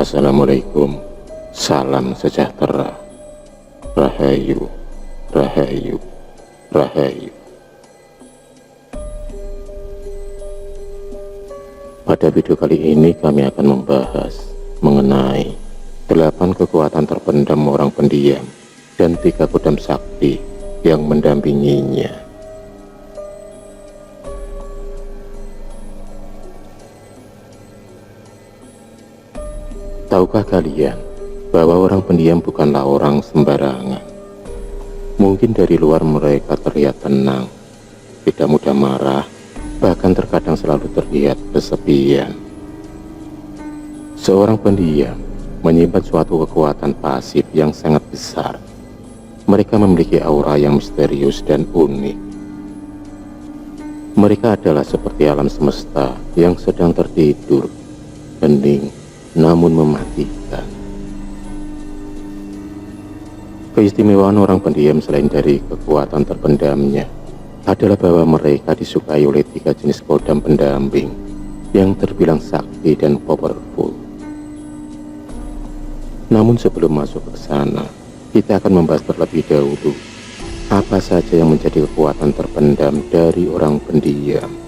Assalamualaikum, salam sejahtera, rahayu, rahayu, rahayu. Pada video kali ini kami akan membahas mengenai 8 kekuatan terpendam orang pendiam dan 3 kodam sakti yang mendampinginya. Tahukah kalian bahwa orang pendiam bukanlah orang sembarangan? Mungkin dari luar mereka terlihat tenang, tidak mudah marah, bahkan terkadang selalu terlihat kesepian. Seorang pendiam menyimpan suatu kekuatan pasif yang sangat besar. Mereka memiliki aura yang misterius dan unik. Mereka adalah seperti alam semesta yang sedang tertidur, hening, namun mematikan. Keistimewaan orang pendiam selain dari kekuatan terpendamnya adalah bahwa mereka disukai oleh 3 jenis kodam pendamping yang terbilang sakti dan powerful. Namun sebelum masuk ke sana, kita akan membahas terlebih dahulu apa saja yang menjadi kekuatan terpendam dari orang pendiam.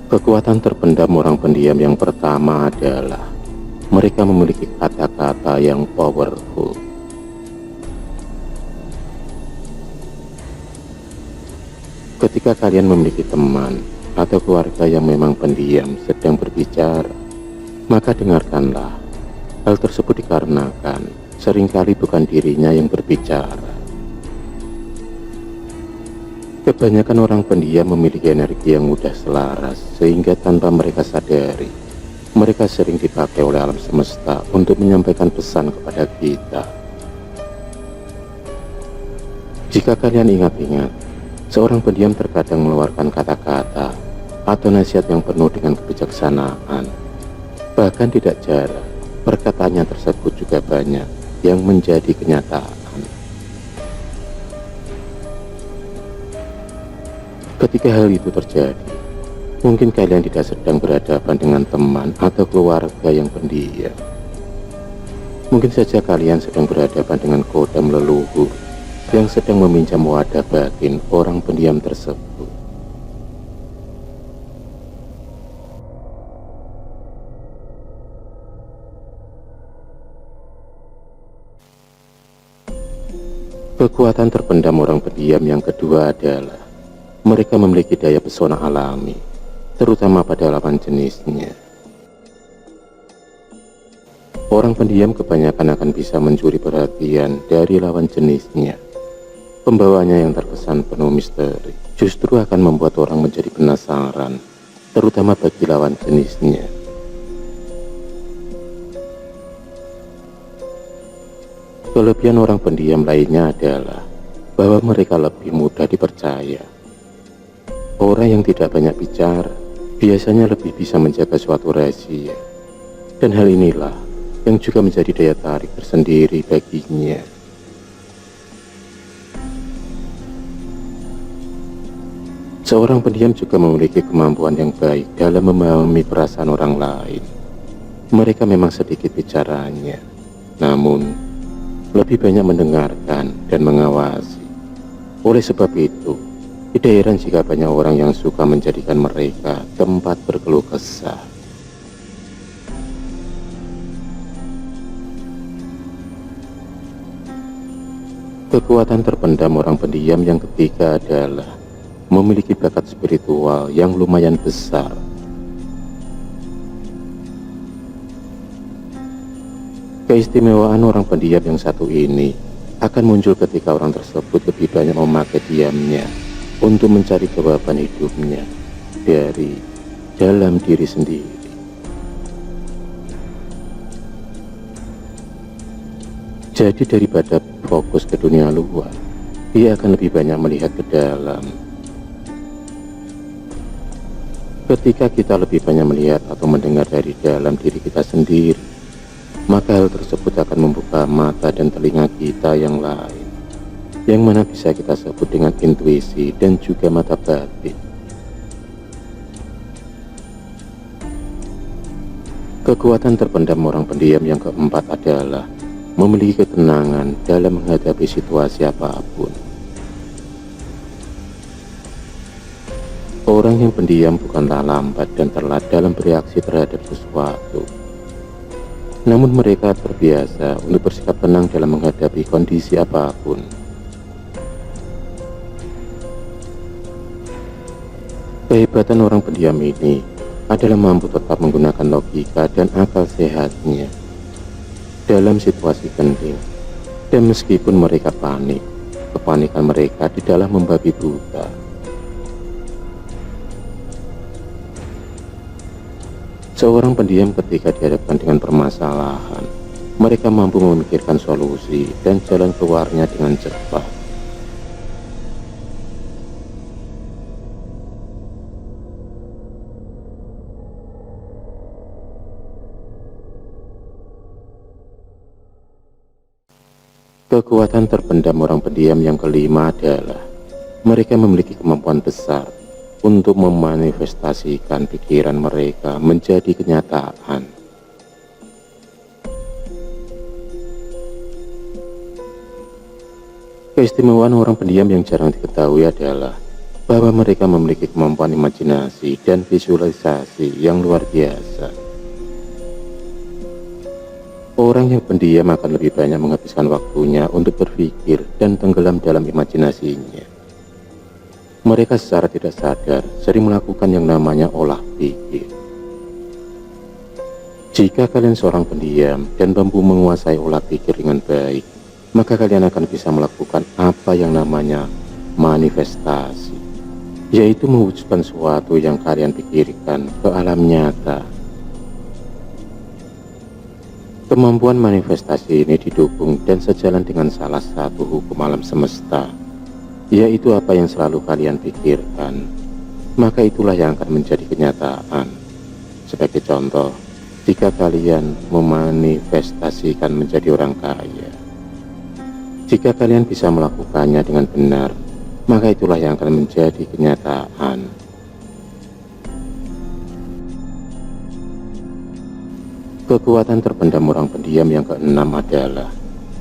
Kekuatan terpendam orang pendiam yang pertama adalah mereka memiliki kata-kata yang powerful. Ketika kalian memiliki teman atau keluarga yang memang pendiam sedang berbicara, maka dengarkanlah. Hal tersebut dikarenakan seringkali bukan dirinya yang berbicara. Kebanyakan orang pendiam memiliki energi yang mudah selaras, sehingga tanpa mereka sadari, mereka sering dipakai oleh alam semesta untuk menyampaikan pesan kepada kita. Jika kalian ingat-ingat, seorang pendiam terkadang mengeluarkan kata-kata atau nasihat yang penuh dengan kebijaksanaan. Bahkan tidak jarang, perkataannya tersebut juga banyak yang menjadi kenyataan. Ketika hal itu terjadi, mungkin kalian tidak sedang berhadapan dengan teman atau keluarga yang pendiam. Mungkin saja kalian sedang berhadapan dengan kodam leluhur yang sedang meminjam wadah batin orang pendiam tersebut. Kekuatan terpendam orang pendiam yang kedua adalah mereka memiliki daya pesona alami, terutama pada lawan jenisnya. Orang pendiam kebanyakan akan bisa mencuri perhatian dari lawan jenisnya. Pembawanya yang terkesan penuh misteri justru akan membuat orang menjadi penasaran, terutama bagi lawan jenisnya. Kelebihan orang pendiam lainnya adalah bahwa mereka lebih mudah dipercaya. Orang yang tidak banyak bicara biasanya lebih bisa menjaga suatu rahasia, dan hal inilah yang juga menjadi daya tarik tersendiri baginya. Seorang pendiam juga memiliki kemampuan yang baik dalam memahami perasaan orang lain. Mereka memang sedikit bicaranya, namun lebih banyak mendengarkan dan mengawasi. Oleh sebab itu, tidak heran jika banyak orang yang suka menjadikan mereka tempat berkeluh kesah. Kekuatan terpendam orang pendiam yang ketiga adalah memiliki bakat spiritual yang lumayan besar. Keistimewaan orang pendiam yang satu ini akan muncul ketika orang tersebut lebih banyak memakai diamnya untuk mencari jawaban hidupnya dari dalam diri sendiri. Jadi daripada fokus ke dunia luar, dia akan lebih banyak melihat ke dalam. Ketika kita lebih banyak melihat atau mendengar dari dalam diri kita sendiri, maka hal tersebut akan membuka mata dan telinga kita yang lain, yang mana bisa kita sebut dengan intuisi dan juga mata batin. Kekuatan terpendam orang pendiam yang keempat adalah memiliki ketenangan dalam menghadapi situasi apapun. Orang yang pendiam bukanlah lambat dan telat dalam bereaksi terhadap sesuatu. Namun mereka terbiasa untuk bersikap tenang dalam menghadapi kondisi apapun. Kehebatan orang pendiam ini adalah mampu tetap menggunakan logika dan akal sehatnya dalam situasi genting. Dan meskipun mereka panik, kepanikan mereka tidaklah membabi buta. Seorang pendiam ketika dihadapkan dengan permasalahan, mereka mampu memikirkan solusi dan jalan keluarnya dengan cepat. Kekuatan terpendam orang pendiam yang kelima adalah mereka memiliki kemampuan besar untuk memanifestasikan pikiran mereka menjadi kenyataan. Keistimewaan orang pendiam yang jarang diketahui adalah bahwa mereka memiliki kemampuan imajinasi dan visualisasi yang luar biasa. Orang yang pendiam akan lebih banyak menghabiskan waktunya untuk berpikir dan tenggelam dalam imajinasinya. Mereka secara tidak sadar sering melakukan yang namanya olah pikir. Jika kalian seorang pendiam dan mampu menguasai olah pikir dengan baik, maka kalian akan bisa melakukan apa yang namanya manifestasi, yaitu mewujudkan sesuatu yang kalian pikirkan ke alam nyata. Kemampuan manifestasi ini didukung dan sejalan dengan salah satu hukum alam semesta, yaitu apa yang selalu kalian pikirkan, maka itulah yang akan menjadi kenyataan. Sebagai contoh, jika kalian memanifestasikan menjadi orang kaya, jika kalian bisa melakukannya dengan benar, maka itulah yang akan menjadi kenyataan. Kekuatan terpendam orang pendiam yang keenam adalah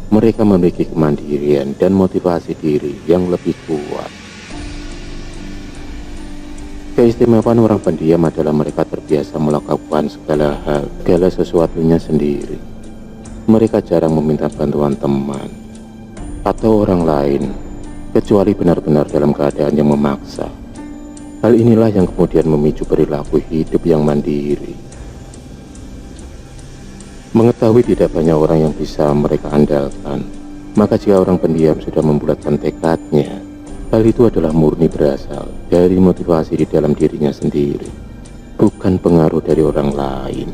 mereka memiliki kemandirian dan motivasi diri yang lebih kuat. Keistimewaan orang pendiam adalah mereka terbiasa melakukan segala hal, segala sesuatunya sendiri. Mereka jarang meminta bantuan teman atau orang lain, kecuali benar-benar dalam keadaan yang memaksa. Hal inilah yang kemudian memicu perilaku hidup yang mandiri. Mengetahui tidak banyak orang yang bisa mereka andalkan, maka jika orang pendiam sudah membulatkan tekadnya, hal itu adalah murni berasal dari motivasi di dalam dirinya sendiri, bukan pengaruh dari orang lain.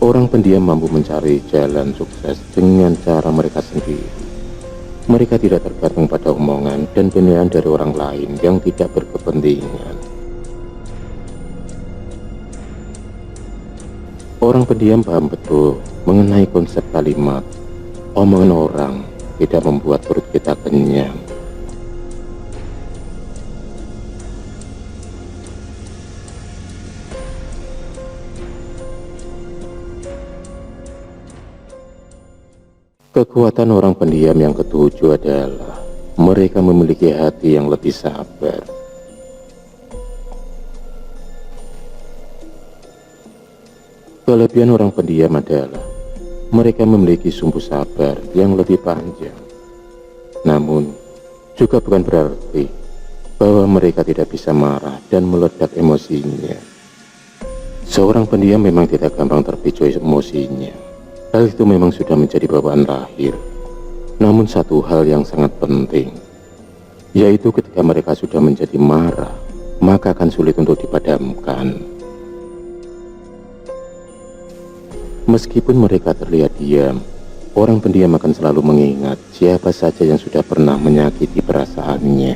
Orang pendiam mampu mencari jalan sukses dengan cara mereka sendiri. Mereka tidak tergantung pada omongan dan penilaian dari orang lain yang tidak berkepentingan. Orang pendiam paham betul mengenai konsep kalimat, omongan orang tidak membuat perut kita kenyang. Kekuatan orang pendiam yang ketujuh adalah mereka memiliki hati yang lebih sabar. Kelebihan orang pendiam adalah mereka memiliki sumbu sabar yang lebih panjang. Namun, juga bukan berarti bahwa mereka tidak bisa marah dan meledak emosinya. Seorang pendiam memang tidak gampang terpicu emosinya. Hal itu memang sudah menjadi bawaan lahir. Namun satu hal yang sangat penting, yaitu ketika mereka sudah menjadi marah, maka akan sulit untuk dipadamkan. Meskipun mereka terlihat diam, orang pendiam akan selalu mengingat siapa saja yang sudah pernah menyakiti perasaannya.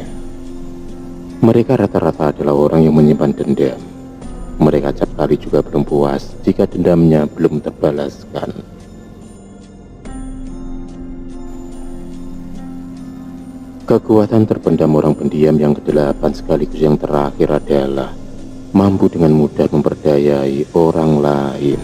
Mereka rata-rata adalah orang yang menyimpan dendam. Mereka acap kali juga belum puas jika dendamnya belum terbalaskan. Kekuatan terpendam orang pendiam yang kedelapan sekaligus yang terakhir adalah mampu dengan mudah memperdayai orang lain.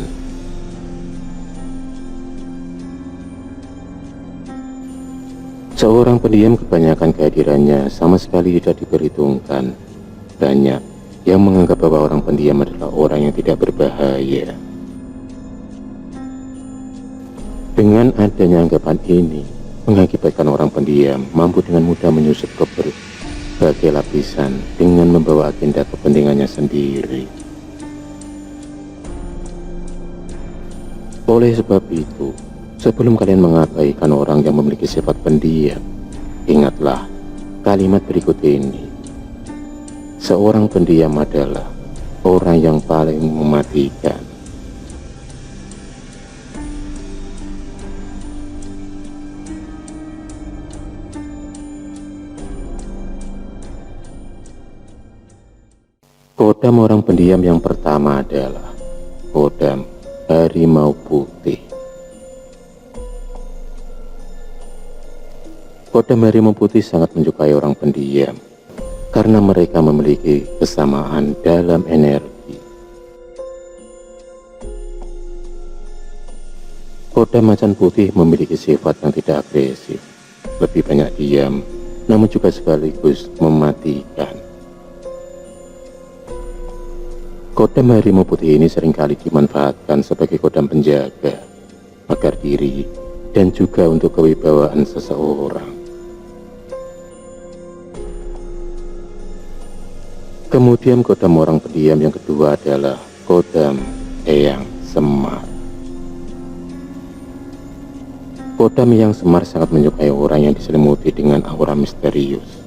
Seorang pendiam kebanyakan kehadirannya sama sekali tidak diperhitungkan. Banyak yang menganggap bahwa orang pendiam adalah orang yang tidak berbahaya. Dengan adanya anggapan ini, mengakibatkan orang pendiam mampu dengan mudah menyusup ke berbagai lapisan dengan membawa agenda kepentingannya sendiri. Oleh sebab itu, sebelum kalian mengabaikan orang yang memiliki sifat pendiam, ingatlah kalimat berikut ini. Seorang pendiam adalah orang yang paling mematikan. Kodam orang pendiam yang pertama adalah kodam harimau putih. Kodam harimau putih sangat menyukai orang pendiam karena mereka memiliki kesamaan dalam energi. Kodam macan putih memiliki sifat yang tidak agresif, lebih banyak diam, namun juga sekaligus mematikan. Kodam harimau putih ini seringkali dimanfaatkan sebagai kodam penjaga, pagar diri, dan juga untuk kewibawaan seseorang. Kemudian kodam orang pendiam yang kedua adalah kodam Eyang Semar. Kodam Eyang Semar sangat menyukai orang yang diselimuti dengan aura misterius,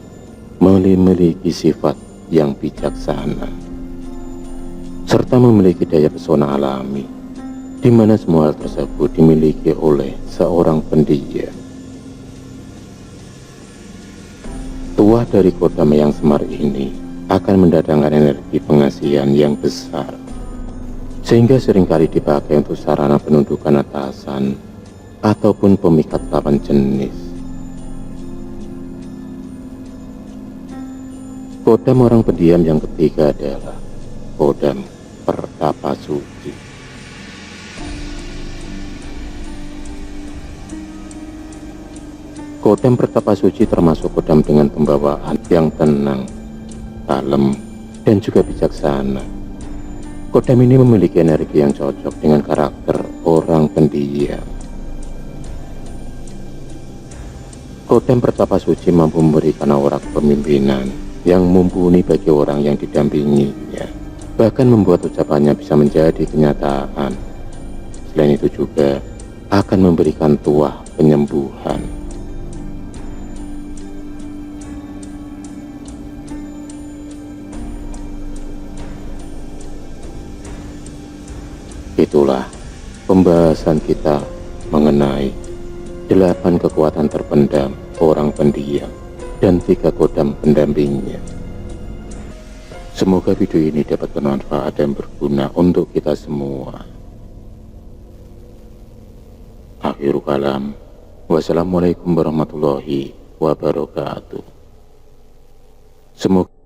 memiliki sifat yang bijaksana, serta memiliki daya pesona alami, di mana semua hal tersebut dimiliki oleh seorang pendiam. Tuah dari kodam Eyang Semar ini akan mendatangkan energi pengasihan yang besar, sehingga seringkali dipakai untuk sarana penundukan atasan ataupun pemikat lawan jenis. Kodam orang pendiam yang ketiga adalah kodam Pertapa Suci. Kodam Pertapa Suci termasuk kodam dengan pembawaan yang tenang, kalem, dan juga bijaksana. Kodam ini memiliki energi yang cocok dengan karakter orang pendiam. Kodam Pertapa Suci mampu memberikan aura kepemimpinan yang mumpuni bagi orang yang didampinginya, bahkan membuat ucapannya bisa menjadi kenyataan. Selain itu juga akan memberikan tuah penyembuhan. Itulah pembahasan kita mengenai 8 kekuatan terpendam orang pendiam dan 3 kodam pendampingnya. Semoga video ini dapat bermanfaat dan berguna untuk kita semua. Akhirul kalam. Wassalamualaikum warahmatullahi wabarakatuh. Semoga